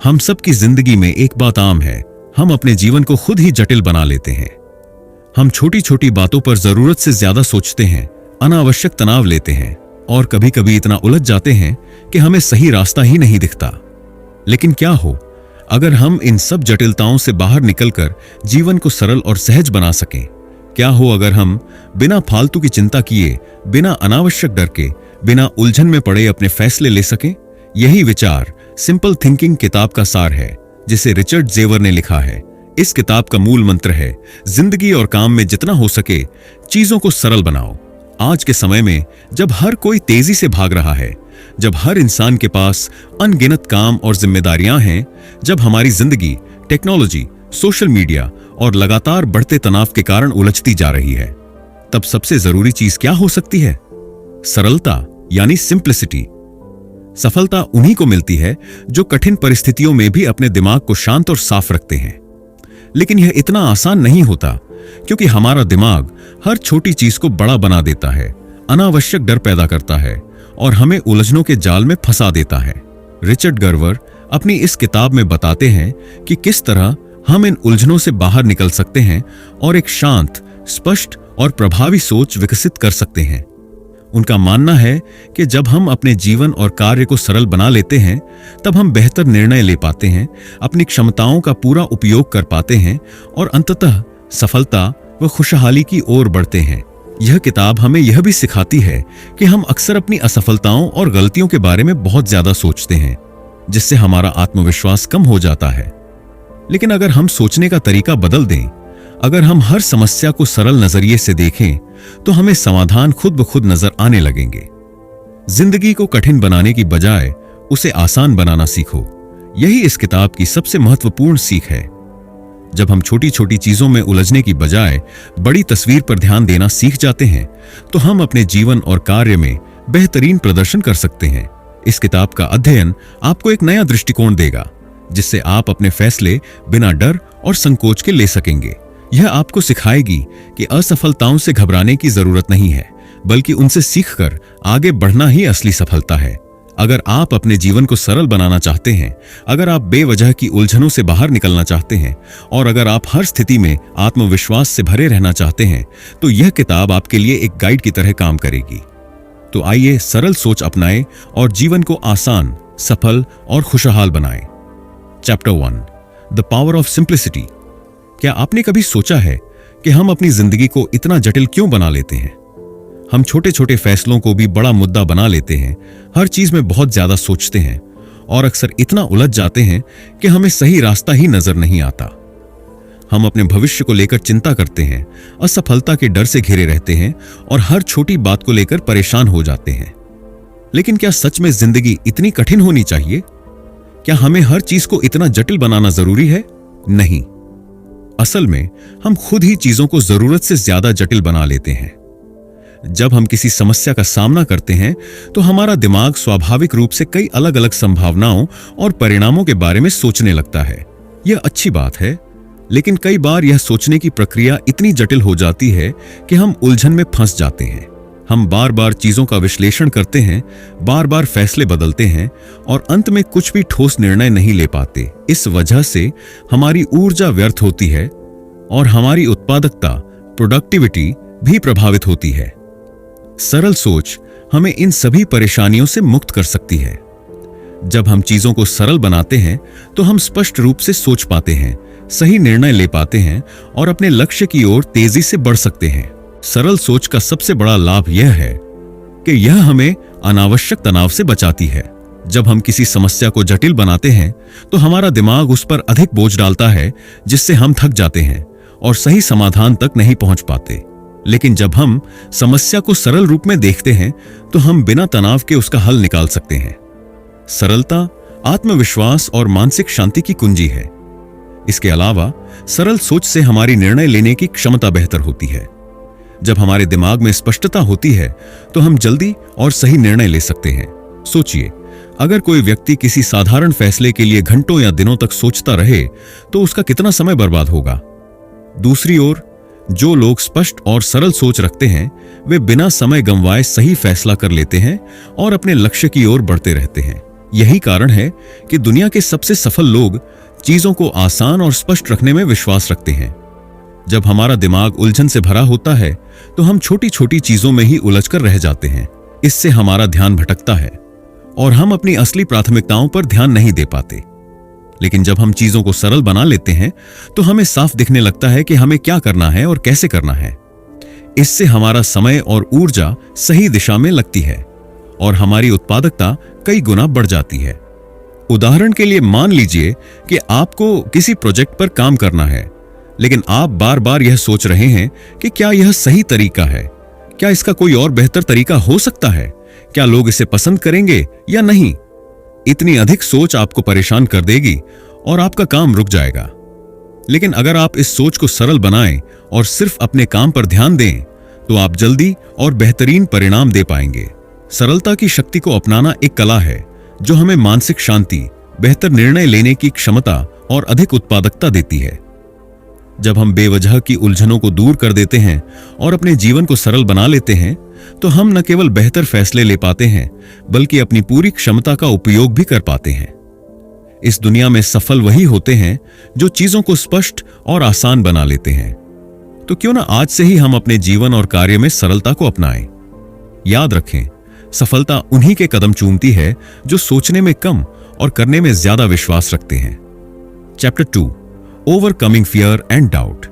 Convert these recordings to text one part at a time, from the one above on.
हम सबकी जिंदगी में एक बात आम है, हम अपने जीवन को खुद ही जटिल बना लेते हैं। हम छोटी छोटी बातों पर जरूरत से ज्यादा सोचते हैं, अनावश्यक तनाव लेते हैं और कभी कभी इतना उलझ जाते हैं कि हमें सही रास्ता ही नहीं दिखता। लेकिन क्या हो अगर हम इन सब जटिलताओं से बाहर निकलकर जीवन को सरल और सहज बना सकें? क्या हो अगर हम बिना फालतू की चिंता किए, बिना अनावश्यक डर के, बिना उलझन में पड़े अपने फैसले ले सकें? यही विचार सिंपल थिंकिंग किताब का सार है, जिसे रिचर्ड जेवर ने लिखा है। इस किताब का मूल मंत्र है, जिंदगी और काम में जितना हो सके चीजों को सरल बनाओ। आज के समय में जब हर कोई तेजी से भाग रहा है, जब हर इंसान के पास अनगिनत काम और जिम्मेदारियां हैं, जब हमारी जिंदगी टेक्नोलॉजी, सोशल मीडिया और लगातार बढ़ते तनाव के कारण उलझती जा रही है, तब सबसे जरूरी चीज क्या हो सकती है? सरलता, यानी सिंप्लिसिटी। सफलता उन्हीं को मिलती है जो कठिन परिस्थितियों में भी अपने दिमाग को शांत और साफ रखते हैं। लेकिन यह इतना आसान नहीं होता, क्योंकि हमारा दिमाग हर छोटी चीज को बड़ा बना देता है, अनावश्यक डर पैदा करता है और हमें उलझनों के जाल में फंसा देता है। रिचर्ड गर्वर अपनी इस किताब में बताते हैं कि किस तरह हम इन उलझनों से बाहर निकल सकते हैं और एक शांत, स्पष्ट और प्रभावी सोच विकसित कर सकते हैं। उनका मानना है कि जब हम अपने जीवन और कार्य को सरल बना लेते हैं, तब हम बेहतर निर्णय ले पाते हैं, अपनी क्षमताओं का पूरा उपयोग कर पाते हैं और अंततः सफलता व खुशहाली की ओर बढ़ते हैं। यह किताब हमें यह भी सिखाती है कि हम अक्सर अपनी असफलताओं और गलतियों के बारे में बहुत ज्यादा सोचते हैं, जिससे हमारा आत्मविश्वास कम हो जाता है। लेकिन अगर हम सोचने का तरीका बदल दें, अगर हम हर समस्या को सरल नजरिए से देखें, तो हमें समाधान खुद ब खुद नजर आने लगेंगे। जिंदगी को कठिन बनाने की बजाय उसे आसान बनाना सीखो। यही इस किताब की सबसे महत्वपूर्ण सीख है। जब हम छोटी छोटी चीजों में उलझने की बजाय बड़ी तस्वीर पर ध्यान देना सीख जाते हैं, तो हम अपने जीवन और कार्य में बेहतरीन प्रदर्शन कर सकते हैं। इस किताब का अध्ययन आपको एक नया दृष्टिकोण देगा, जिससे आप अपने फैसले बिना डर और संकोच के ले सकेंगे। यह आपको सिखाएगी कि असफलताओं से घबराने की जरूरत नहीं है, बल्कि उनसे सीखकर आगे बढ़ना ही असली सफलता है। अगर आप अपने जीवन को सरल बनाना चाहते हैं, अगर आप बेवजह की उलझनों से बाहर निकलना चाहते हैं और अगर आप हर स्थिति में आत्मविश्वास से भरे रहना चाहते हैं, तो यह किताब आपके लिए एक गाइड की तरह काम करेगी। तो आइए सरल सोच अपनाएं और जीवन को आसान, सफल और खुशहाल बनाएं। Chapter 1, the power of simplicity. क्या आपने कभी सोचा है कि हम अपनी जिंदगी को इतना जटिल क्यों बना लेते हैं? हम छोटे छोटे फैसलों को भी बड़ा मुद्दा बना लेते हैं, हर चीज में बहुत ज्यादा सोचते हैं और अक्सर इतना उलझ जाते हैं कि हमें सही रास्ता ही नजर नहीं आता। हम अपने भविष्य को लेकर चिंता करते हैं, असफलता के डर से घिरे रहते हैं और हर छोटी बात को लेकर परेशान हो जाते हैं। लेकिन क्या सच में जिंदगी इतनी कठिन होनी चाहिए? क्या हमें हर चीज को इतना जटिल बनाना जरूरी है? नहीं। असल में हम खुद ही चीजों को जरूरत से ज्यादा जटिल बना लेते हैं। जब हम किसी समस्या का सामना करते हैं, तो हमारा दिमाग स्वाभाविक रूप से कई अलग अलग संभावनाओं और परिणामों के बारे में सोचने लगता है। यह अच्छी बात है, लेकिन कई बार यह सोचने की प्रक्रिया इतनी जटिल हो जाती है कि हम उलझन में फंस जाते हैं। हम बार बार चीजों का विश्लेषण करते हैं, बार बार फैसले बदलते हैं और अंत में कुछ भी ठोस निर्णय नहीं ले पाते। इस वजह से हमारी ऊर्जा व्यर्थ होती है और हमारी उत्पादकता, प्रोडक्टिविटी भी प्रभावित होती है। सरल सोच हमें इन सभी परेशानियों से मुक्त कर सकती है। जब हम चीजों को सरल बनाते हैं, तो हम स्पष्ट रूप से सोच पाते हैं, सही निर्णय ले पाते हैं और अपने लक्ष्य की ओर तेजी से बढ़ सकते हैं। सरल सोच का सबसे बड़ा लाभ यह है कि यह हमें अनावश्यक तनाव से बचाती है। जब हम किसी समस्या को जटिल बनाते हैं, तो हमारा दिमाग उस पर अधिक बोझ डालता है, जिससे हम थक जाते हैं और सही समाधान तक नहीं पहुंच पाते। लेकिन जब हम समस्या को सरल रूप में देखते हैं, तो हम बिना तनाव के उसका हल निकाल सकते हैं। सरलता आत्मविश्वास और मानसिक शांति की कुंजी है। इसके अलावा सरल सोच से हमारी निर्णय लेने की क्षमता बेहतर होती है। जब हमारे दिमाग में स्पष्टता होती है, तो हम जल्दी और सही निर्णय ले सकते हैं। सोचिए, अगर कोई व्यक्ति किसी साधारण फैसले के लिए घंटों या दिनों तक सोचता रहे, तो उसका कितना समय बर्बाद होगा। दूसरी ओर, जो लोग स्पष्ट और सरल सोच रखते हैं, वे बिना समय गंवाए सही फैसला कर लेते हैं और अपने लक्ष्य की ओर बढ़ते रहते हैं। यही कारण है कि दुनिया के सबसे सफल लोग चीजों को आसान और स्पष्ट रखने में विश्वास रखते हैं। जब हमारा दिमाग उलझन से भरा होता है तो हम छोटी छोटी चीजों में ही उलझकर रह जाते हैं। इससे हमारा ध्यान भटकता है और हम अपनी असली प्राथमिकताओं पर ध्यान नहीं दे पाते। लेकिन जब हम चीजों को सरल बना लेते हैं तो हमें साफ दिखने लगता है कि हमें क्या करना है और कैसे करना है। इससे हमारा समय और ऊर्जा सही दिशा में लगती है और हमारी उत्पादकता कई गुना बढ़ जाती है। उदाहरण के लिए मान लीजिए कि आपको किसी प्रोजेक्ट पर काम करना है, लेकिन आप बार बार यह सोच रहे हैं कि क्या यह सही तरीका है, क्या इसका कोई और बेहतर तरीका हो सकता है, क्या लोग इसे पसंद करेंगे या नहीं। इतनी अधिक सोच आपको परेशान कर देगी और आपका काम रुक जाएगा। लेकिन अगर आप इस सोच को सरल बनाएं और सिर्फ अपने काम पर ध्यान दें तो आप जल्दी और बेहतरीन परिणाम दे पाएंगे। सरलता की शक्ति को अपनाना एक कला है जो हमें मानसिक शांति, बेहतर निर्णय लेने की क्षमता और अधिक उत्पादकता देती है। जब हम बेवजह की उलझनों को दूर कर देते हैं और अपने जीवन को सरल बना लेते हैं तो हम न केवल बेहतर फैसले ले पाते हैं बल्कि अपनी पूरी क्षमता का उपयोग भी कर पाते हैं। इस दुनिया में सफल वही होते हैं जो चीजों को स्पष्ट और आसान बना लेते हैं। तो क्यों ना आज से ही हम अपने जीवन और कार्य में सरलता को अपनाएं। याद रखें, सफलता उन्हीं के कदम चूमती है जो सोचने में कम और करने में ज्यादा विश्वास रखते हैं। Chapter 2, overcoming fear and doubt.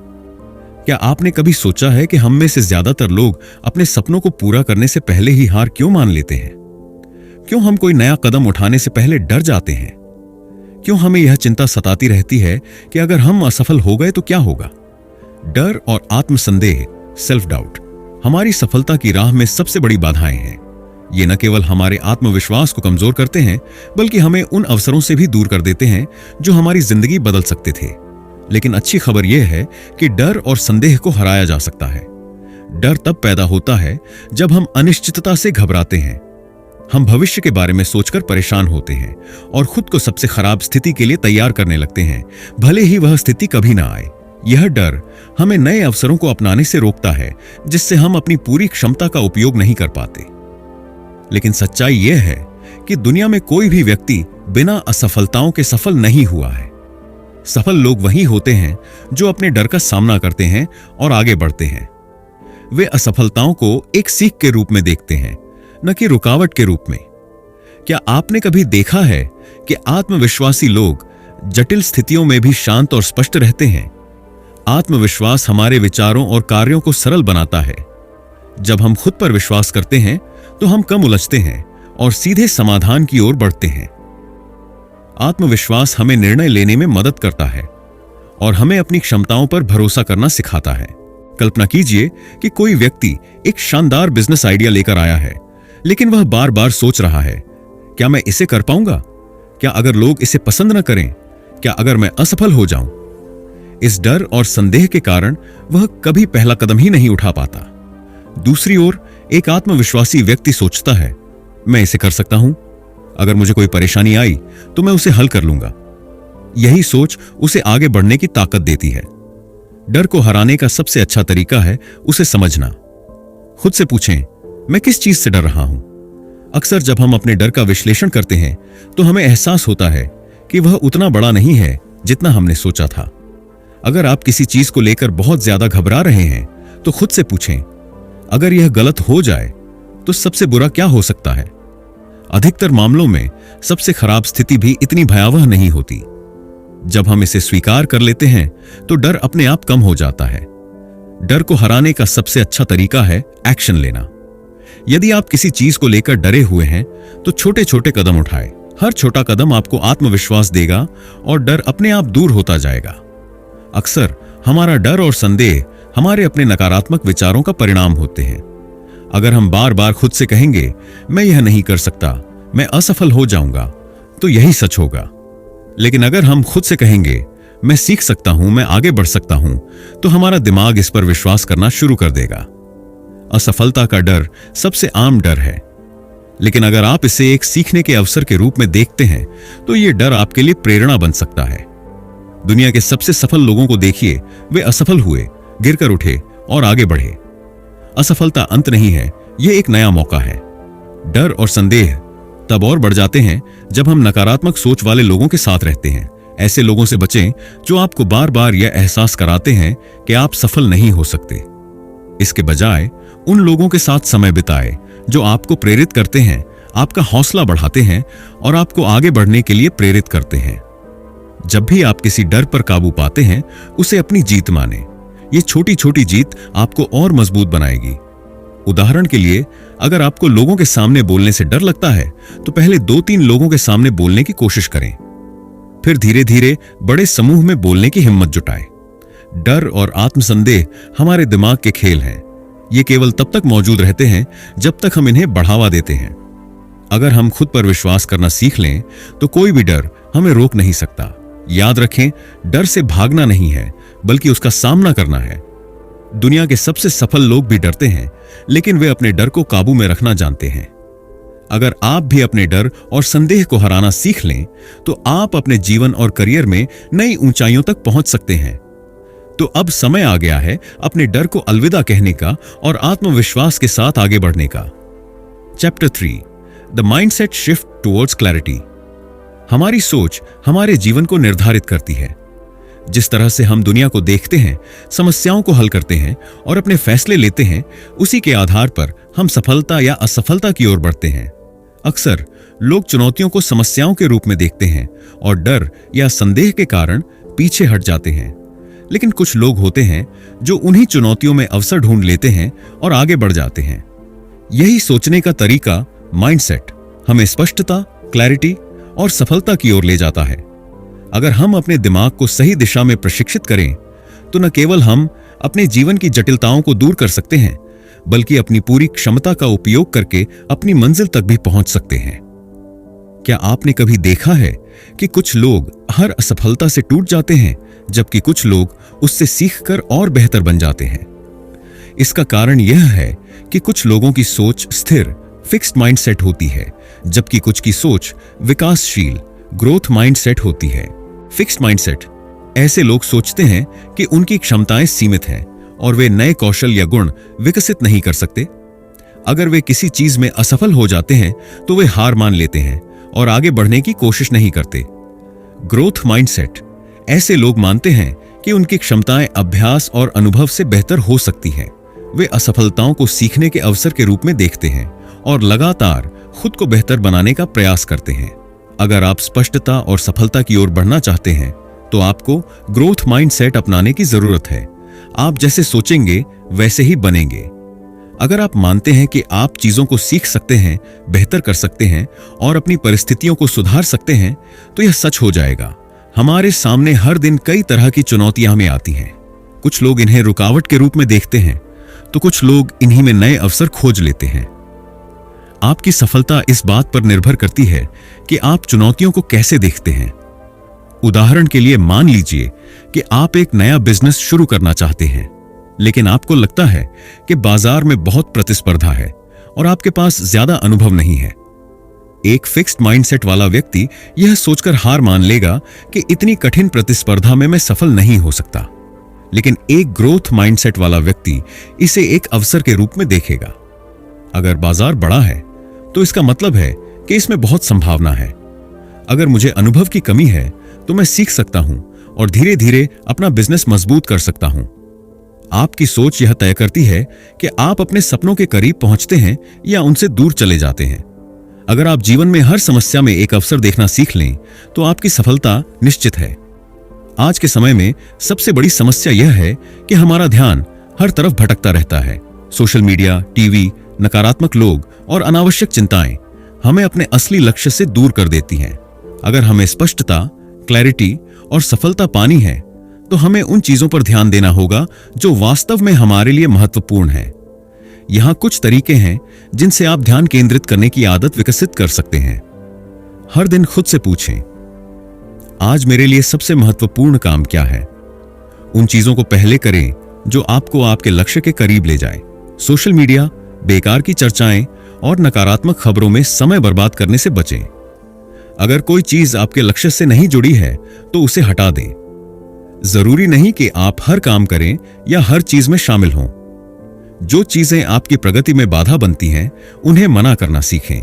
क्या आपने कभी सोचा है कि हम में से ज्यादातर लोग अपने सपनों को पूरा करने से पहले ही हार क्यों मान लेते हैं? क्यों हम कोई नया कदम उठाने से पहले डर जाते हैं? क्यों हमें यह चिंता सताती रहती है कि अगर हम असफल हो गए तो क्या होगा? डर और आत्मसंदेह, सेल्फ डाउट, हमारी सफलता की राह में सबसे बड़ी बाधाएं हैं। ये न केवल हमारे आत्मविश्वास को कमजोर करते हैं बल्कि हमें उन अवसरों से भी दूर कर देते हैं जो हमारी जिंदगी बदल सकते थे। लेकिन अच्छी खबर यह है कि डर और संदेह को हराया जा सकता है। डर तब पैदा होता है जब हम अनिश्चितता से घबराते हैं। हम भविष्य के बारे में सोचकर परेशान होते हैं और खुद को सबसे खराब स्थिति के लिए तैयार करने लगते हैं, भले ही वह स्थिति कभी ना आए। यह डर हमें नए अवसरों को अपनाने से रोकता है, जिससे हम अपनी पूरी क्षमता का उपयोग नहीं कर पाते। लेकिन सच्चाई यह है कि दुनिया में कोई भी व्यक्ति बिना असफलताओं के सफल नहीं हुआ है। सफल लोग वही होते हैं जो अपने डर का सामना करते हैं और आगे बढ़ते हैं। वे असफलताओं को एक सीख के रूप में देखते हैं, न कि रुकावट के रूप में। क्या आपने कभी देखा है कि आत्मविश्वासी लोग जटिल स्थितियों में भी शांत और स्पष्ट रहते हैं? आत्मविश्वास हमारे विचारों और कार्यों को सरल बनाता है। जब हम खुद पर विश्वास करते हैं तो हम कम उलझते हैं और सीधे समाधान की ओर बढ़ते हैं। आत्मविश्वास हमें निर्णय लेने में मदद करता है और हमें अपनी क्षमताओं पर भरोसा करना सिखाता है। कल्पना कीजिए कि कोई व्यक्ति एक शानदार बिजनेस आइडिया लेकर आया है, लेकिन वह बार बार सोच रहा है, क्या मैं इसे कर पाऊंगा? क्या अगर लोग इसे पसंद न करें? क्या अगर मैं असफल हो जाऊं? इस डर और संदेह के कारण वह कभी पहला कदम ही नहीं उठा पाता। दूसरी ओर एक आत्मविश्वासी व्यक्ति सोचता है, मैं इसे कर सकता हूं, अगर मुझे कोई परेशानी आई तो मैं उसे हल कर लूंगा। यही सोच उसे आगे बढ़ने की ताकत देती है। डर को हराने का सबसे अच्छा तरीका है उसे समझना। खुद से पूछें, मैं किस चीज से डर रहा हूं? अक्सर जब हम अपने डर का विश्लेषण करते हैं तो हमें एहसास होता है कि वह उतना बड़ा नहीं है जितना हमने सोचा था। अगर आप किसी चीज को लेकर बहुत ज्यादा घबरा रहे हैं तो खुद से पूछें, अगर यह गलत हो जाए तो सबसे बुरा क्या हो सकता है? अधिकतर मामलों में सबसे खराब स्थिति भी इतनी भयावह नहीं होती। जब हम इसे स्वीकार कर लेते हैं तो डर अपने आप कम हो जाता है। डर को हराने का सबसे अच्छा तरीका है एक्शन लेना। यदि आप किसी चीज को लेकर डरे हुए हैं तो छोटे छोटे कदम उठाएं। हर छोटा कदम आपको आत्मविश्वास देगा और डर अपने आप दूर होता जाएगा। अक्सर हमारा डर और संदेह हमारे अपने नकारात्मक विचारों का परिणाम होते हैं। अगर हम बार बार खुद से कहेंगे, मैं यह नहीं कर सकता, मैं असफल हो जाऊंगा, तो यही सच होगा। लेकिन अगर हम खुद से कहेंगे, मैं सीख सकता हूं, मैं आगे बढ़ सकता हूं, तो हमारा दिमाग इस पर विश्वास करना शुरू कर देगा। असफलता का डर सबसे आम डर है, लेकिन अगर आप इसे एक सीखने के अवसर के रूप में देखते हैं तो यह डर आपके लिए प्रेरणा बन सकता है। दुनिया के सबसे सफल लोगों को देखिए, वे असफल हुए, गिरकर उठे और आगे बढ़े। असफलता अंत नहीं है, यह एक नया मौका है। डर और संदेह तब और बढ़ जाते हैं जब हम नकारात्मक सोच वाले लोगों के साथ रहते हैं। ऐसे लोगों से बचें जो आपको बार बार यह एहसास कराते हैं कि आप सफल नहीं हो सकते। इसके बजाय उन लोगों के साथ समय बिताएं जो आपको प्रेरित करते हैं, आपका हौसला बढ़ाते हैं और आपको आगे बढ़ने के लिए प्रेरित करते हैं। जब भी आप किसी डर पर काबू पाते हैं, उसे अपनी जीत माने। ये छोटी छोटी जीत आपको और मजबूत बनाएगी। उदाहरण के लिए, अगर आपको लोगों के सामने बोलने से डर लगता है तो पहले 2-3 लोगों के सामने बोलने की कोशिश करें, फिर धीरे धीरे बड़े समूह में बोलने की हिम्मत जुटाएं। डर और आत्मसंदेह हमारे दिमाग के खेल हैं। ये केवल तब तक मौजूद रहते हैं जब तक हम इन्हें बढ़ावा देते हैं। अगर हम खुद पर विश्वास करना सीख लें तो कोई भी डर हमें रोक नहीं सकता। याद रखें, डर से भागना नहीं है बल्कि उसका सामना करना है। दुनिया के सबसे सफल लोग भी डरते हैं, लेकिन वे अपने डर को काबू में रखना जानते हैं। अगर आप भी अपने डर और संदेह को हराना सीख लें तो आप अपने जीवन और करियर में नई ऊंचाइयों तक पहुंच सकते हैं। तो अब समय आ गया है अपने डर को अलविदा कहने का और आत्मविश्वास के साथ आगे बढ़ने का। Chapter 3, the mindset shift towards clarity. हमारी सोच हमारे जीवन को निर्धारित करती है। जिस तरह से हम दुनिया को देखते हैं, समस्याओं को हल करते हैं और अपने फैसले लेते हैं, उसी के आधार पर हम सफलता या असफलता की ओर बढ़ते हैं। अक्सर लोग चुनौतियों को समस्याओं के रूप में देखते हैं और डर या संदेह के कारण पीछे हट जाते हैं। लेकिन कुछ लोग होते हैं जो उन्हीं चुनौतियों में अवसर ढूंढ लेते हैं और आगे बढ़ जाते हैं। यही सोचने का तरीका, माइंडसेट, हमें स्पष्टता, क्लैरिटी और सफलता की ओर ले जाता है। अगर हम अपने दिमाग को सही दिशा में प्रशिक्षित करें तो न केवल हम अपने जीवन की जटिलताओं को दूर कर सकते हैं, बल्कि अपनी पूरी क्षमता का उपयोग करके अपनी मंजिल तक भी पहुंच सकते हैं। क्या आपने कभी देखा है कि कुछ लोग हर असफलता से टूट जाते हैं, जबकि कुछ लोग उससे सीखकर और बेहतर बन जाते हैं? इसका कारण यह है कि कुछ लोगों की सोच स्थिर, फिक्स्ड माइंडसेट होती है, जबकि कुछ की सोच विकासशील, ग्रोथ माइंडसेट होती है। फिक्स्ड माइंडसेट ऐसे लोग सोचते हैं कि उनकी क्षमताएं सीमित हैं और वे नए कौशल या गुण विकसित नहीं कर सकते। अगर वे किसी चीज में असफल हो जाते हैं तो वे हार मान लेते हैं और आगे बढ़ने की कोशिश नहीं करते। ग्रोथ माइंडसेट ऐसे लोग मानते हैं कि उनकी क्षमताएं अभ्यास और अनुभव से बेहतर हो सकती हैं। वे असफलताओं को सीखने के अवसर के रूप में देखते हैं और लगातार खुद को बेहतर बनाने का प्रयास करते हैं। अगर आप स्पष्टता और सफलता की ओर बढ़ना चाहते हैं तो आपको ग्रोथ माइंडसेट अपनाने की जरूरत है। आप जैसे सोचेंगे वैसे ही बनेंगे। अगर आप मानते हैं कि आप चीजों को सीख सकते हैं, बेहतर कर सकते हैं और अपनी परिस्थितियों को सुधार सकते हैं, तो यह सच हो जाएगा। हमारे सामने हर दिन कई तरह की चुनौतियां हमें आती हैं। कुछ लोग इन्हें रुकावट के रूप में देखते हैं, तो कुछ लोग इन्हीं में नए अवसर खोज लेते हैं। आपकी सफलता इस बात पर निर्भर करती है कि आप चुनौतियों को कैसे देखते हैं। उदाहरण के लिए, मान लीजिए कि आप एक नया बिजनेस शुरू करना चाहते हैं, लेकिन आपको लगता है कि बाजार में बहुत प्रतिस्पर्धा है और आपके पास ज्यादा अनुभव नहीं है। एक फिक्स्ड माइंडसेट वाला व्यक्ति यह सोचकर हार मान लेगा कि इतनी कठिन प्रतिस्पर्धा में मैं सफल नहीं हो सकता। लेकिन एक ग्रोथ माइंडसेट वाला व्यक्ति इसे एक अवसर के रूप में देखेगा। अगर बाजार बड़ा है तो इसका मतलब है कि इसमें बहुत संभावना है। अगर मुझे अनुभव की कमी है तो मैं सीख सकता हूं और धीरे धीरे अपना बिजनेस मजबूत कर सकता हूं। आपकी सोच यह तय करती है कि आप अपने सपनों के करीब पहुंचते हैं या उनसे दूर चले जाते हैं। अगर आप जीवन में हर समस्या में एक अवसर देखना सीख लें तो आपकी सफलता निश्चित है। आज के समय में सबसे बड़ी समस्या यह है कि हमारा ध्यान हर तरफ भटकता रहता है। सोशल मीडिया, टीवी, नकारात्मक लोग और अनावश्यक चिंताएं हमें अपने असली लक्ष्य से दूर कर देती हैं। अगर हमें स्पष्टता, क्लैरिटी और सफलता पानी है तो हमें उन चीजों पर ध्यान देना होगा जो वास्तव में हमारे लिए महत्वपूर्ण है। यहां कुछ तरीके हैं जिनसे आप ध्यान केंद्रित करने की आदत विकसित कर सकते हैं। हर दिन खुद से पूछें, आज मेरे लिए सबसे महत्वपूर्ण काम क्या है? उन चीजों को पहले करें जो आपको आपके लक्ष्य के करीब ले जाए। सोशल मीडिया, बेकार की चर्चाएं और नकारात्मक खबरों में समय बर्बाद करने से बचें। अगर कोई चीज आपके लक्ष्य से नहीं जुड़ी है तो उसे हटा दें। जरूरी नहीं कि आप हर काम करें या हर चीज में शामिल हों। जो चीजें आपकी प्रगति में बाधा बनती हैं, उन्हें मना करना सीखें।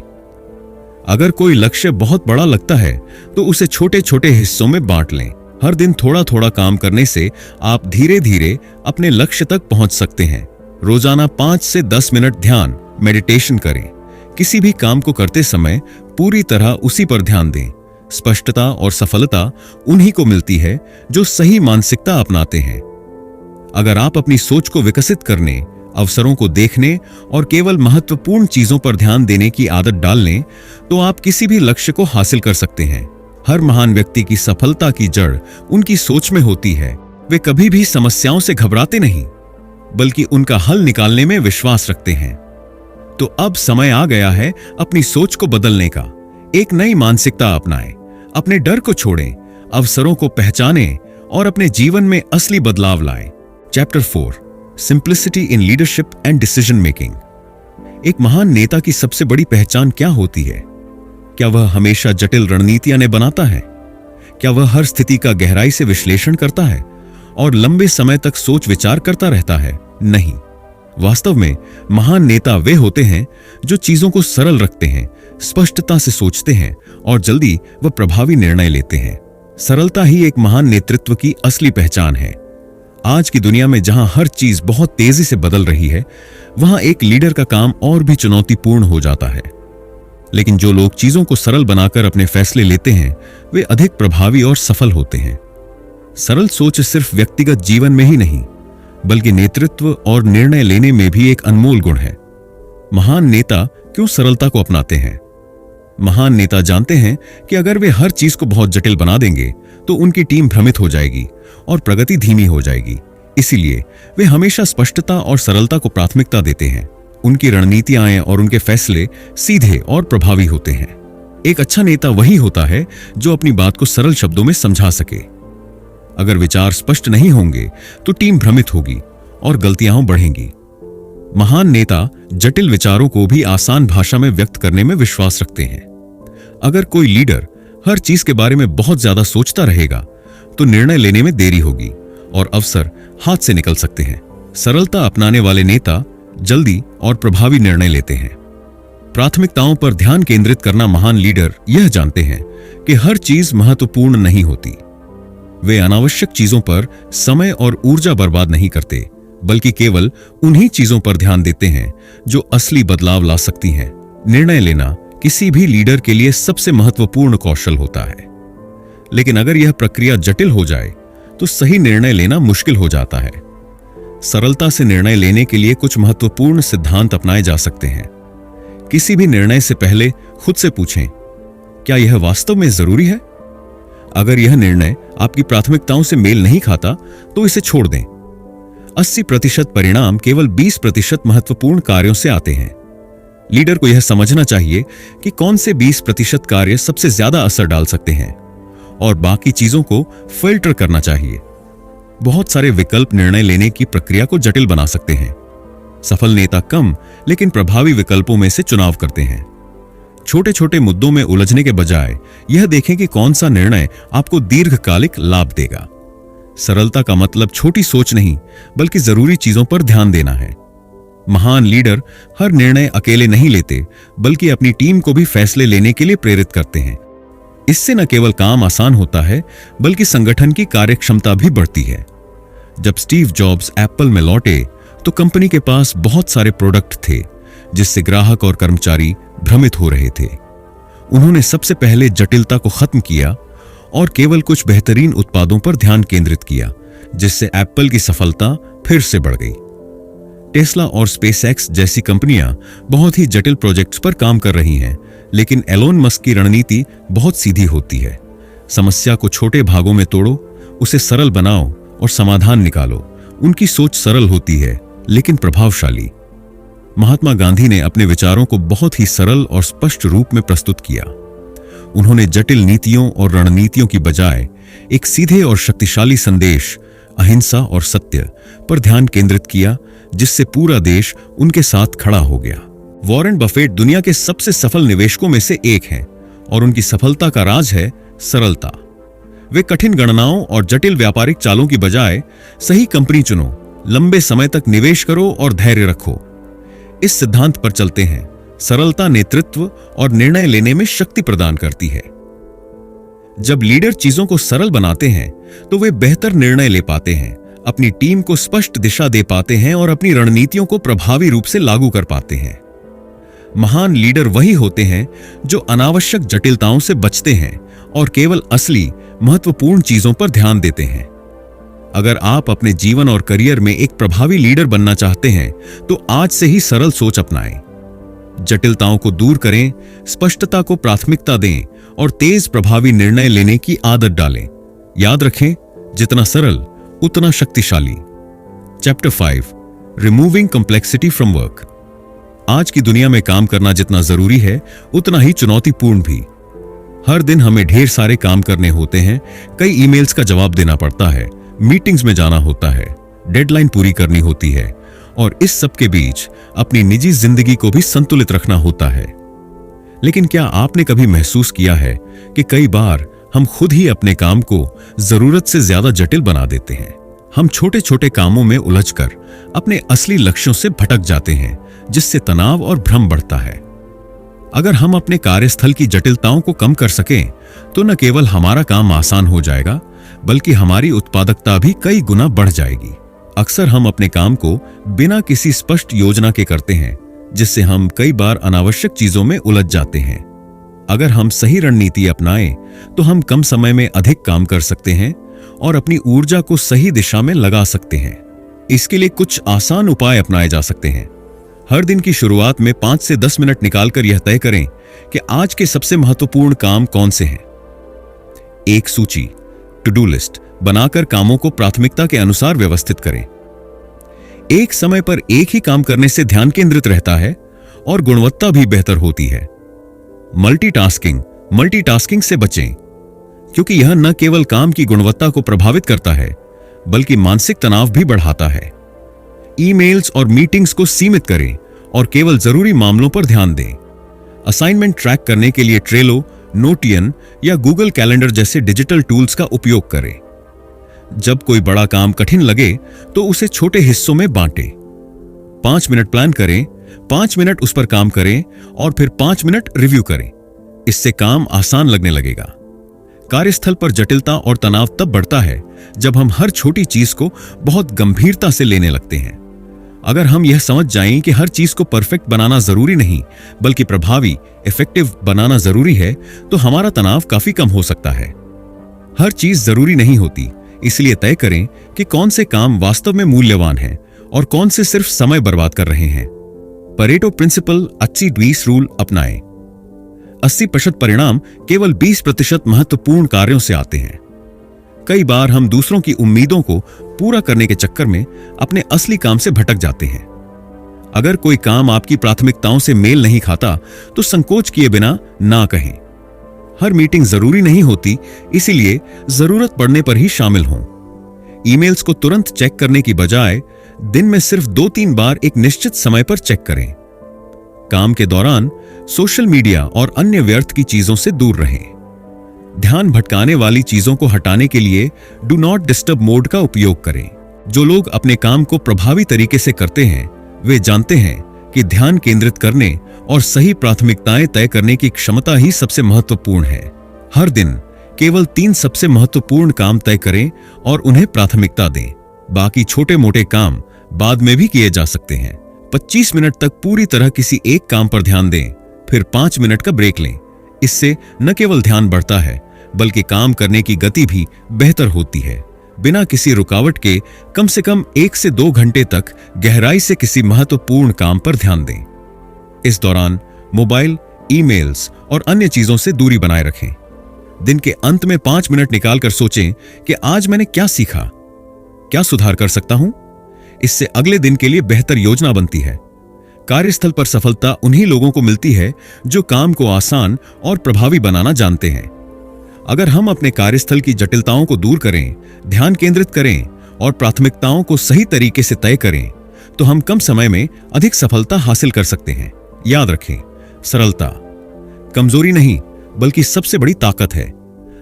अगर कोई लक्ष्य बहुत बड़ा लगता है तो उसे छोटे छोटे हिस्सों में बांट लें। हर दिन थोड़ा थोड़ा काम करने से आप धीरे धीरे अपने लक्ष्य तक पहुंच सकते हैं। रोजाना 5 से 10 मिनट ध्यान मेडिटेशन करें। किसी भी काम को करते समय पूरी तरह उसी पर ध्यान दें। स्पष्टता और सफलता उन्हीं को मिलती है जो सही मानसिकता अपनाते हैं। अगर आप अपनी सोच को विकसित करने, अवसरों को देखने और केवल महत्वपूर्ण चीजों पर ध्यान देने की आदत डाल लें तो आप किसी भी लक्ष्य को हासिल कर सकते हैं। हर महान व्यक्ति की सफलता की जड़ उनकी सोच में होती है। वे कभी भी समस्याओं से घबराते नहीं, बल्कि उनका हल निकालने में विश्वास रखते हैं। तो अब समय आ गया है अपनी सोच को बदलने का। एक नई मानसिकता अपनाएं, अपने डर को छोड़ें, अवसरों को पहचानें और अपने जीवन में असली बदलाव लाएं। Chapter 4, simplicity in leadership and decision making. एक महान नेता की सबसे बड़ी पहचान क्या होती है? क्या वह हमेशा जटिल रणनीतियां बनाता है? क्या वह हर स्थिति का गहराई से विश्लेषण करता है और लंबे समय तक सोच विचार करता रहता है? नहीं। वास्तव में महान नेता वे होते हैं जो चीजों को सरल रखते हैं, स्पष्टता से सोचते हैं और जल्दी व प्रभावी निर्णय लेते हैं। सरलता ही एक महान नेतृत्व की असली पहचान है। आज की दुनिया में जहां हर चीज बहुत तेजी से बदल रही है, वहां एक लीडर का काम और भी चुनौतीपूर्ण हो जाता है। लेकिन जो लोग चीजों को सरल बनाकर अपने फैसले लेते हैं, वे अधिक प्रभावी और सफल होते हैं। सरल सोच सिर्फ व्यक्तिगत जीवन में ही नहीं, बल्कि नेतृत्व और निर्णय लेने में भी एक अनमोल गुण है। महान नेता क्यों सरलता को अपनाते हैं? महान नेता जानते हैं कि अगर वे हर चीज को बहुत जटिल बना देंगे तो उनकी टीम भ्रमित हो जाएगी और प्रगति धीमी हो जाएगी। इसीलिए वे हमेशा स्पष्टता और सरलता को प्राथमिकता देते हैं। उनकी रणनीतियां और उनके फैसले सीधे और प्रभावी होते हैं। एक अच्छा नेता वही होता है जो अपनी बात को सरल शब्दों में समझा सके। अगर विचार स्पष्ट नहीं होंगे तो टीम भ्रमित होगी और गलतियां बढ़ेंगी। महान नेता जटिल विचारों को भी आसान भाषा में व्यक्त करने में विश्वास रखते हैं। अगर कोई लीडर हर चीज के बारे में बहुत ज्यादा सोचता रहेगा तो निर्णय लेने में देरी होगी और अवसर हाथ से निकल सकते हैं। सरलता अपनाने वाले नेता जल्दी और प्रभावी निर्णय लेते हैं। प्राथमिकताओं पर ध्यान केंद्रित करना महान लीडर यह जानते हैं कि हर चीज महत्वपूर्ण नहीं होती। वे अनावश्यक चीजों पर समय और ऊर्जा बर्बाद नहीं करते, बल्कि केवल उन्हीं चीजों पर ध्यान देते हैं जो असली बदलाव ला सकती हैं। निर्णय लेना किसी भी लीडर के लिए सबसे महत्वपूर्ण कौशल होता है, लेकिन अगर यह प्रक्रिया जटिल हो जाए तो सही निर्णय लेना मुश्किल हो जाता है। सरलता से निर्णय लेने के लिए कुछ महत्वपूर्ण सिद्धांत अपनाए जा सकते हैं। किसी भी निर्णय से पहले खुद से पूछें, क्या यह वास्तव में जरूरी है? अगर यह निर्णय आपकी प्राथमिकताओं से मेल नहीं खाता तो इसे छोड़ दें। 80% परिणाम केवल 20% महत्वपूर्ण कार्यों से आते हैं। लीडर को यह समझना चाहिए कि कौन से 20% कार्य सबसे ज्यादा असर डाल सकते हैं और बाकी चीजों को फिल्टर करना चाहिए। बहुत सारे विकल्प निर्णय लेने की प्रक्रिया को जटिल बना सकते हैं। सफल नेता कम लेकिन प्रभावी विकल्पों में से चुनाव करते हैं। छोटे छोटे मुद्दों में उलझने के बजाय यह देखें कि कौन सा निर्णय आपको दीर्घकालिक लाभ देगा। सरलता का मतलब छोटी सोच नहीं, बल्कि जरूरी चीजों पर ध्यान देना है। महान लीडर हर निर्णय अकेले नहीं लेते, बल्कि अपनी टीम को भी फैसले लेने के लिए प्रेरित करते हैं। इससे न केवल काम आसान होता है, बल्कि संगठन की कार्यक्षमता भी बढ़ती है। जब स्टीव जॉब्स एप्पल में लौटे तो कंपनी के पास बहुत सारे प्रोडक्ट थे, जिससे ग्राहक और कर्मचारी भ्रमित हो रहे थे। उन्होंने सबसे पहले जटिलता को खत्म किया और केवल कुछ बेहतरीन उत्पादों पर ध्यान केंद्रित किया, जिससे एप्पल की सफलता फिर से बढ़ गई। टेस्ला और स्पेसएक्स जैसी कंपनियां बहुत ही जटिल प्रोजेक्ट्स पर काम कर रही हैं, लेकिन एलोन मस्क की रणनीति बहुत सीधी होती है। समस्या को छोटे भागों में तोड़ो, उसे सरल बनाओ और समाधान निकालो। उनकी सोच सरल होती है, लेकिन प्रभावशाली। महात्मा गांधी ने अपने विचारों को बहुत ही सरल और स्पष्ट रूप में प्रस्तुत किया। उन्होंने जटिल नीतियों और रणनीतियों की बजाय एक सीधे और शक्तिशाली संदेश, अहिंसा और सत्य पर ध्यान केंद्रित किया, जिससे पूरा देश उनके साथ खड़ा हो गया। वॉरेन बफेट दुनिया के सबसे सफल निवेशकों में से एक हैं और उनकी सफलता का राज है सरलता। वे कठिन गणनाओं और जटिल व्यापारिक चालों की बजाय सही कंपनी चुनो, लंबे समय तक निवेश करो और धैर्य रखो। इस सिद्धांत पर चलते हैं सरलता नेतृत्व और निर्णय लेने में शक्ति प्रदान करती है। जब लीडर चीजों को सरल बनाते हैं तो वे बेहतर निर्णय ले पाते हैं, अपनी टीम को स्पष्ट दिशा दे पाते हैं और अपनी रणनीतियों को प्रभावी रूप से लागू कर पाते हैं। महान लीडर वही होते हैं जो अनावश्यक जटिलताओं से बचते हैं और केवल असली महत्वपूर्ण चीजों पर ध्यान देते हैं। अगर आप अपने जीवन और करियर में एक प्रभावी लीडर बनना चाहते हैं तो आज से ही सरल सोच अपनाएं। जटिलताओं को दूर करें, स्पष्टता को प्राथमिकता दें और तेज प्रभावी निर्णय लेने की आदत डालें। याद रखें, जितना सरल उतना शक्तिशाली। Chapter 5, removing complexity from work. आज की दुनिया में काम करना जितना जरूरी है उतना ही चुनौतीपूर्ण भी। हर दिन हमें ढेर सारे काम करने होते हैं, कई ईमेल्स का जवाब देना पड़ता है, मीटिंग्स में जाना होता है, डेडलाइन पूरी करनी होती है और इस सब के बीच अपनी निजी जिंदगी को भी संतुलित रखना होता है। लेकिन क्या आपने कभी महसूस किया है कि कई बार हम खुद ही अपने काम को जरूरत से ज्यादा जटिल बना देते हैं? हम छोटे छोटे कामों में उलझकर अपने असली लक्ष्यों से भटक जाते हैं, जिससे तनाव और भ्रम बढ़ता है। अगर हम अपने कार्यस्थल की जटिलताओं को कम कर सकें तो न केवल हमारा काम आसान हो जाएगा बल्कि हमारी उत्पादकता भी कई गुना बढ़ जाएगी। अक्सर हम अपने काम को बिना किसी स्पष्ट योजना के करते हैं, जिससे हम कई बार अनावश्यक चीजों में उलझ जाते हैं। अगर हम सही रणनीति अपनाएं तो हम कम समय में अधिक काम कर सकते हैं और अपनी ऊर्जा को सही दिशा में लगा सकते हैं। इसके लिए कुछ आसान उपाय अपनाए जा सकते हैं। हर दिन की शुरुआत में 5 से 10 मिनट निकालकर यह तय करें कि आज के सबसे महत्वपूर्ण काम कौन से हैं। एक सूची, टू डू लिस्ट बनाकर कामों को प्राथमिकता के अनुसार व्यवस्थित करें। एक समय पर एक ही काम करने से ध्यान केंद्रित रहता है और गुणवत्ता भी बेहतर होती है। मल्टीटास्किंग से बचें, क्योंकि यह न केवल काम की गुणवत्ता को प्रभावित करता है बल्कि मानसिक तनाव भी बढ़ाता है। ईमेल्स और मीटिंग्स को सीमित करें और केवल जरूरी मामलों पर ध्यान दें। असाइनमेंट ट्रैक करने के लिए ट्रेलो, नोटियन या गूगल कैलेंडर जैसे डिजिटल टूल्स का उपयोग करें। जब कोई बड़ा काम कठिन लगे तो उसे छोटे हिस्सों में बांटें। 5 मिनट प्लान करें, 5 मिनट उस पर काम करें और फिर 5 मिनट रिव्यू करें। इससे काम आसान लगने लगेगा। कार्यस्थल पर जटिलता और तनाव तब बढ़ता है जब हम हर छोटी चीज को बहुत गंभीरता से लेने लगते हैं। अगर हम यह समझ जाएं कि हर चीज को परफेक्ट बनाना जरूरी नहीं बल्कि प्रभावी, इफेक्टिव बनाना जरूरी है, तो हमारा तनाव काफी कम हो सकता है। हर चीज जरूरी नहीं होती, इसलिए तय करें कि कौन से काम वास्तव में मूल्यवान हैं और कौन से सिर्फ समय बर्बाद कर रहे हैं। परेटो प्रिंसिपल 80-20 रूल अपनाएं। 80% परिणाम केवल 20% महत्वपूर्ण कार्यों से आते हैं। कई बार हम दूसरों की उम्मीदों को पूरा करने के चक्कर में अपने असली काम से भटक जाते हैं। अगर कोई काम आपकी प्राथमिकताओं से मेल नहीं खाता तो संकोच किए बिना ना कहें। हर मीटिंग जरूरी नहीं होती, इसीलिए जरूरत पड़ने पर ही शामिल हों। ईमेल्स को तुरंत चेक करने की बजाय दिन में सिर्फ 2-3 बार एक निश्चित समय पर चेक करें। काम के दौरान सोशल मीडिया और अन्य व्यर्थ की चीजों से दूर रहें। ध्यान भटकाने वाली चीजों को हटाने के लिए डू नॉट डिस्टर्ब मोड का उपयोग करें। जो लोग अपने काम को प्रभावी तरीके से करते हैं वे जानते हैं कि ध्यान केंद्रित करने और सही प्राथमिकताएं तय करने की क्षमता ही सबसे महत्वपूर्ण है। हर दिन केवल 3 सबसे महत्वपूर्ण काम तय करें और उन्हें प्राथमिकता दें। बाकी छोटे मोटे काम बाद में भी किए जा सकते हैं। 25 मिनट तक पूरी तरह किसी एक काम पर ध्यान दें, फिर 5 मिनट का ब्रेक लें। इससे न केवल ध्यान बढ़ता है बल्कि काम करने की गति भी बेहतर होती है। बिना किसी रुकावट के कम से कम 1 से 2 घंटे तक गहराई से किसी महत्वपूर्ण काम पर ध्यान दें। इस दौरान मोबाइल, ईमेल्स और अन्य चीजों से दूरी बनाए रखें। दिन के अंत में 5 मिनट निकालकर सोचें कि आज मैंने क्या सीखा, क्या सुधार कर सकता हूं। इससे अगले दिन के लिए बेहतर योजना बनती है। कार्यस्थल पर सफलता उन्हीं लोगों को मिलती है जो काम को आसान और प्रभावी बनाना जानते हैं। अगर हम अपने कार्यस्थल की जटिलताओं को दूर करें, ध्यान केंद्रित करें और प्राथमिकताओं को सही तरीके से तय करें, तो हम कम समय में अधिक सफलता हासिल कर सकते हैं। याद रखें, सरलता कमजोरी नहीं बल्कि सबसे बड़ी ताकत है।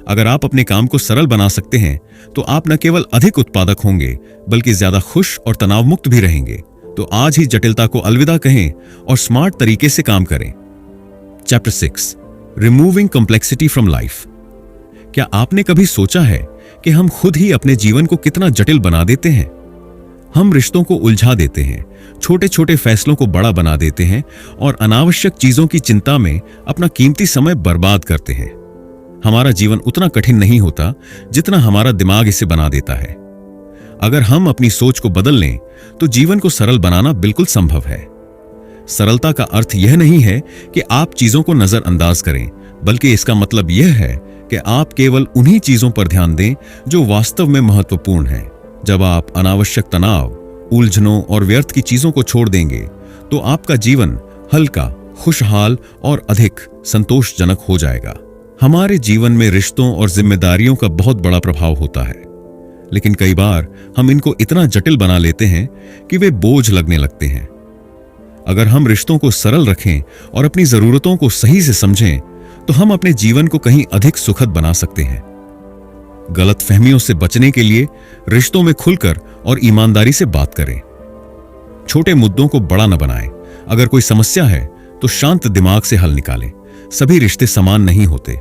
अगर आप अपने काम को सरल बना सकते हैं तो आप न केवल अधिक उत्पादक होंगे बल्कि ज्यादा खुश और तनाव मुक्त भी रहेंगे। तो आज ही जटिलता को अलविदा कहें और स्मार्ट तरीके से काम करें। Chapter 6, removing complexity from life. क्या आपने कभी सोचा है कि हम खुद ही अपने जीवन को कितना जटिल बना देते हैं? हम रिश्तों को उलझा देते हैं, छोटे छोटे फैसलों को बड़ा बना देते हैं और अनावश्यक चीजों की चिंता में अपना कीमती समय बर्बाद करते हैं। हमारा जीवन उतना कठिन नहीं होता जितना हमारा दिमाग इसे बना देता है। अगर हम अपनी सोच को बदल लें तो जीवन को सरल बनाना बिल्कुल संभव है। सरलता का अर्थ यह नहीं है कि आप चीजों को नजरअंदाज करें, बल्कि इसका मतलब यह है कि आप केवल उन्हीं चीजों पर ध्यान दें जो वास्तव में महत्वपूर्ण हैं। जब आप अनावश्यक तनाव, उलझनों और व्यर्थ की चीजों को छोड़ देंगे तो आपका जीवन हल्का, खुशहाल और अधिक संतोषजनक हो जाएगा। हमारे जीवन में रिश्तों और जिम्मेदारियों का बहुत बड़ा प्रभाव होता है, लेकिन कई बार हम इनको इतना जटिल बना लेते हैं कि वे बोझ लगने लगते हैं। अगर हम रिश्तों को सरल रखें और अपनी जरूरतों को सही से समझें तो हम अपने जीवन को कहीं अधिक सुखद बना सकते हैं। गलतफहमियों से बचने के लिए रिश्तों में खुलकर और ईमानदारी से बात करें। छोटे मुद्दों को बड़ा न बनाएं। अगर कोई समस्या है तो शांत दिमाग से हल निकालें। सभी रिश्ते समान नहीं होते।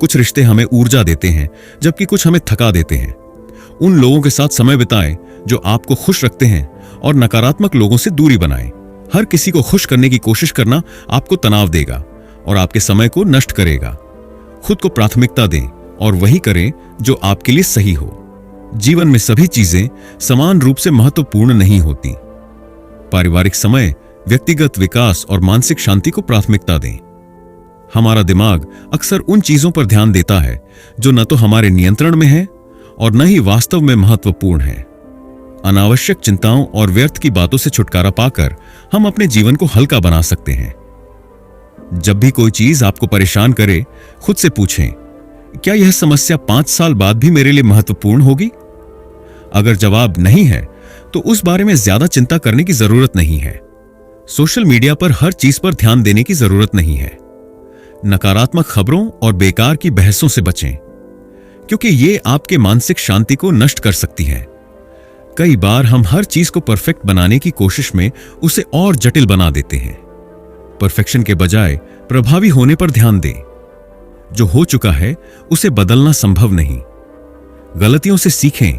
कुछ रिश्ते हमें ऊर्जा देते हैं जबकि कुछ हमें थका देते हैं। उन लोगों के साथ समय बिताएं जो आपको खुश रखते हैं और नकारात्मक लोगों से दूरी बनाएं। हर किसी को खुश करने की कोशिश करना आपको तनाव देगा और आपके समय को नष्ट करेगा। खुद को प्राथमिकता दें और वही करें जो आपके लिए सही हो। जीवन में सभी चीजें समान रूप से महत्वपूर्ण नहीं होती। पारिवारिक समय, व्यक्तिगत विकास और मानसिक शांति को प्राथमिकता दें। हमारा दिमाग अक्सर उन चीजों पर ध्यान देता है जो न तो हमारे नियंत्रण में है और न ही वास्तव में महत्वपूर्ण है। अनावश्यक चिंताओं और व्यर्थ की बातों से छुटकारा पाकर हम अपने जीवन को हल्का बना सकते हैं। जब भी कोई चीज आपको परेशान करे, खुद से पूछें, क्या यह समस्या 5 साल बाद भी मेरे लिए महत्वपूर्ण होगी? अगर जवाब नहीं है तो उस बारे में ज्यादा चिंता करने की जरूरत नहीं है। सोशल मीडिया पर हर चीज पर ध्यान देने की जरूरत नहीं है। नकारात्मक खबरों और बेकार की बहसों से बचें, क्योंकि ये आपके मानसिक शांति को नष्ट कर सकती है। कई बार हम हर चीज को परफेक्ट बनाने की कोशिश में उसे और जटिल बना देते हैं। परफेक्शन के बजाय प्रभावी होने पर ध्यान दें। जो हो चुका है उसे बदलना संभव नहीं। गलतियों से सीखें,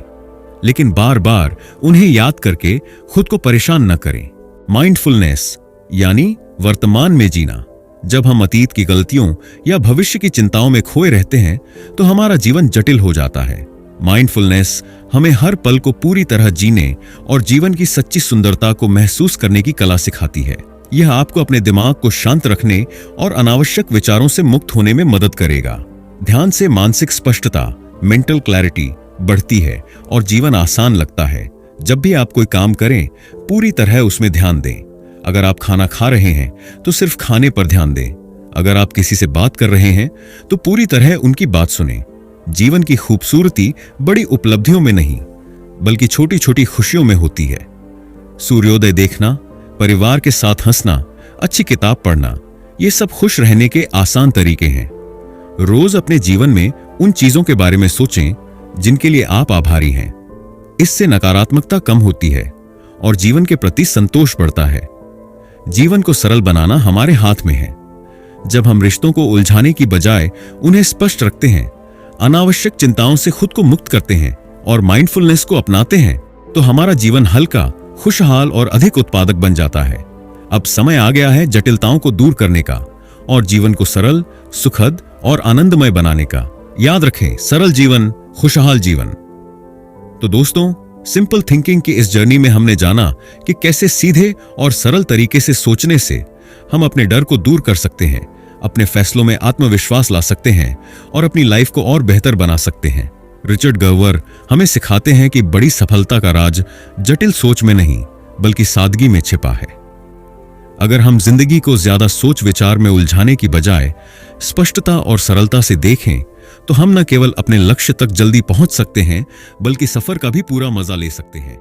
लेकिन बार बार उन्हें याद करके खुद को परेशान न करें। माइंडफुलनेस यानी वर्तमान में जीना। जब हम अतीत की गलतियों या भविष्य की चिंताओं में खोए रहते हैं तो हमारा जीवन जटिल हो जाता है। माइंडफुलनेस हमें हर पल को पूरी तरह जीने और जीवन की सच्ची सुंदरता को महसूस करने की कला सिखाती है। यह आपको अपने दिमाग को शांत रखने और अनावश्यक विचारों से मुक्त होने में मदद करेगा। ध्यान से मानसिक स्पष्टता, मेंटल क्लैरिटी बढ़ती है और जीवन आसान लगता है। जब भी आप कोई काम करें, पूरी तरह उसमें ध्यान दें। अगर आप खाना खा रहे हैं तो सिर्फ खाने पर ध्यान दें। अगर आप किसी से बात कर रहे हैं तो पूरी तरह उनकी बात सुनें। जीवन की खूबसूरती बड़ी उपलब्धियों में नहीं, बल्कि छोटी छोटी खुशियों में होती है। सूर्योदय देखना, परिवार के साथ हंसना, अच्छी किताब पढ़ना, ये सब खुश रहने के आसान तरीके हैं। रोज अपने जीवन में उन चीजों के बारे में सोचें जिनके लिए आप आभारी हैं। इससे नकारात्मकता कम होती है और जीवन के प्रति संतोष बढ़ता है। जीवन को सरल बनाना हमारे हाथ में है। जब हम रिश्तों को उलझाने की बजाय उन्हें स्पष्ट रखते हैं, अनावश्यक चिंताओं से खुद को मुक्त करते हैं और माइंडफुलनेस को अपनाते हैं, तो हमारा जीवन हल्का, खुशहाल और अधिक उत्पादक बन जाता है। अब समय आ गया है जटिलताओं को दूर करने का और जीवन को सरल, सुखद और आनंदमय बनाने का। याद रखें, सरल जीवन, खुशहाल जीवन। तो दोस्तों, सिंपल थिंकिंग की इस जर्नी में हमने जाना कि कैसे सीधे और सरल तरीके से सोचने से हम अपने डर को दूर कर सकते हैं, अपने फैसलों में आत्मविश्वास ला सकते हैं और अपनी लाइफ को और बेहतर बना सकते हैं। रिचर्ड गर्वर हमें सिखाते हैं कि बड़ी सफलता का राज जटिल सोच में नहीं, बल्कि सादगी में छिपा है। अगर हम जिंदगी को ज्यादा सोच विचार में उलझाने की बजाय स्पष्टता और सरलता से देखें, तो हम न केवल अपने लक्ष्य तक जल्दी पहुंच सकते हैं, बल्कि सफर का भी पूरा मजा ले सकते हैं।